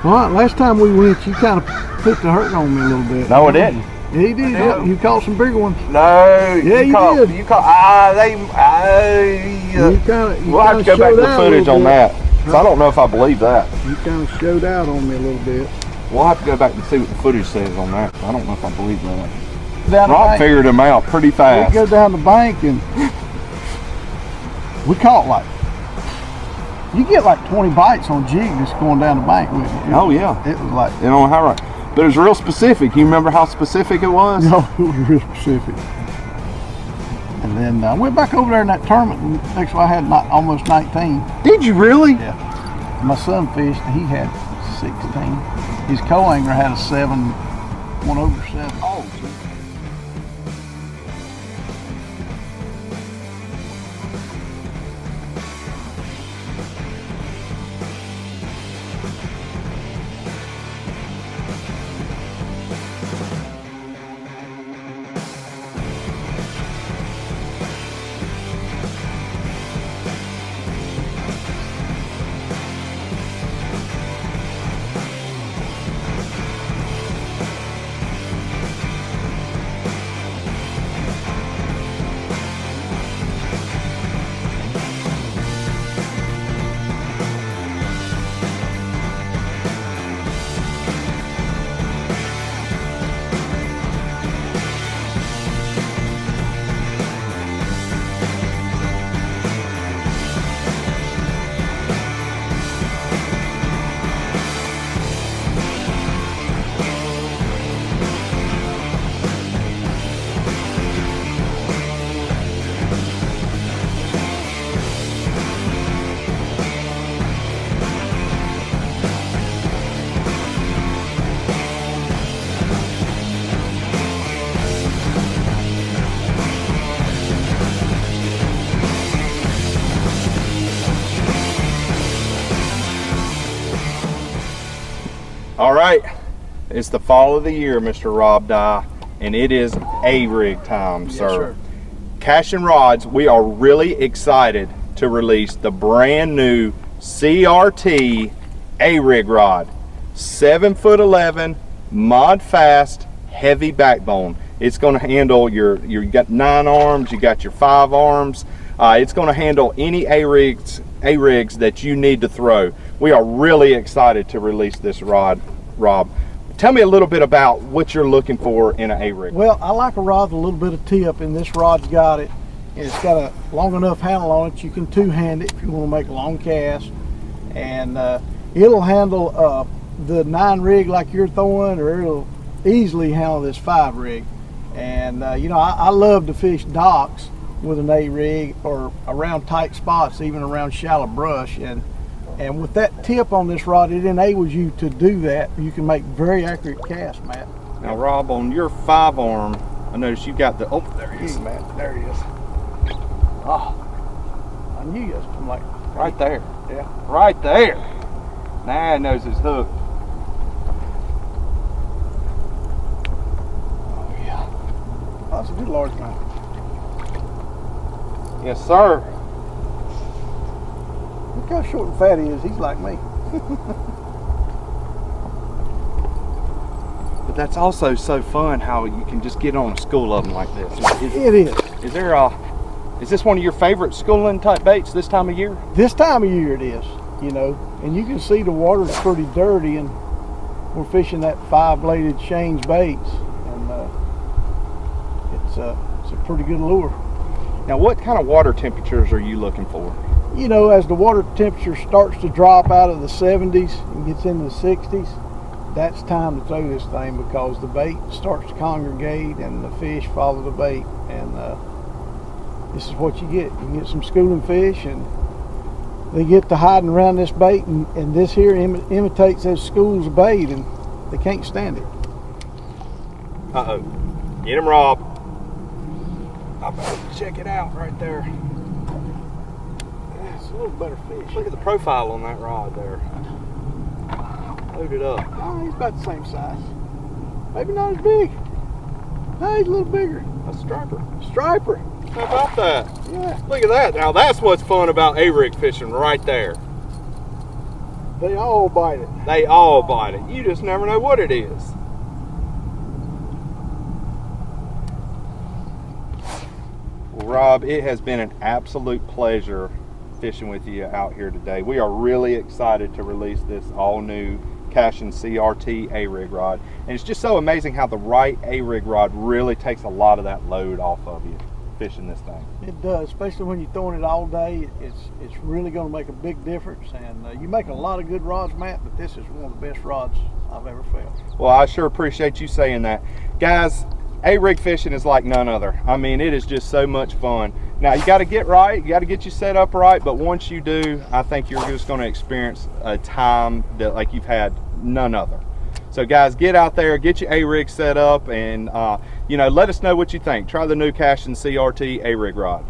Well, last time we went, you kind of put the hurt on me a little bit. No, it didn't. Yeah, he did. You caught some bigger ones. No, yeah, you did. You caught. We'll have to go back to the footage on that. So I don't know if I believe that. You kind of showed out on me a little bit. We'll have to go back and see what the footage says on that. I don't know if I believe that. Rob figured him out pretty fast. We go down the bank and we caught like, you get like 20 bites on jig just going down the bank with you. Oh yeah. It was like, you know how right. But it was real specific. You remember how specific it was? No, it was real specific. And then I went back over there in that tournament and actually I had almost 19. Did you really? Yeah. My son fished and he had 16. His co-angler had a 7, 1 over 7. Oh. All right, it's the fall of the year, Mr. Rob Dye, and it is ARig time, yes, sir. Cashion Rods, we are really excited to release the brand new CRT ARig rod. 7'11", mod fast, heavy backbone. It's going to handle you got 9 arms, you got your 5 arms. It's going to handle any ARigs that you need to throw. We are really excited to release this rod, Rob. Tell me a little bit about what you're looking for in an ARig. Well, I like a rod with a little bit of tip, and this rod's got it. It's got a long enough handle on it. You can two-hand it if you want to make a long cast. And it'll handle the 9 rig like you're throwing, or it'll easily handle this 5 rig. And you know, I love to fish docks with an ARig or around tight spots, even around shallow brush. And with that tip on this rod, it enables you to do that. You can make very accurate casts, Matt. Now, Rob, on your 5 arm, I noticed you got the, oh, there he is. Hey, Matt, there he is. Oh, I knew you was come like right there. Yeah, right there. Now he knows his hook. Oh yeah, oh, that's a good largemouth. Yes, sir. Look how short and fat he is. He's like me. But that's also so fun how you can just get on a school of them like this. It is. Is this one of your favorite schooling type baits this time of year? This time of year it is, you know, and you can see the water's pretty dirty, and we're fishing that 5-bladed Shane's baits, and it's a pretty good lure. Now, what kind of water temperatures are you looking for? You know, as the water temperature starts to drop out of the 70s and gets into the 60s, that's time to throw this thing, because the bait starts to congregate and the fish follow the bait, and this is what you get. You can get some schooling fish, and they get to hiding around this bait, and this here imitates those schools of bait, and they can't stand it. Uh-oh. Get him, Rob. I'm about to check it out right there. It's a little better fish. Look at the profile on that rod there. Load it up. Oh, he's about the same size. Maybe not as big. No, he's a little bigger. A striper. Striper. How about that? Yeah. Look at that. Now that's what's fun about ARig fishing right there. They all bite it. They all bite it. You just never know what it is. Well, Rob, it has been an absolute pleasure fishing with you out here today. We are really excited to release this all new Cashion CRT ARig rod. And it's just so amazing how the right ARig rod really takes a lot of that load off of you fishing this thing. It does, especially when you're throwing it all day. It's really going to make a big difference. And you make a lot of good rods, Matt, but this is one of the best rods I've ever felt. Well, I sure appreciate you saying that. Guys, ARig fishing is like none other. I mean, it is just so much fun. Now, you got to get right, you got to get you set up right, but once you do, I think you're just going to experience a time that like you've had none other. So guys, get out there, get your ARig set up, and you know, let us know what you think. Try the new Cashion CRT ARig rod.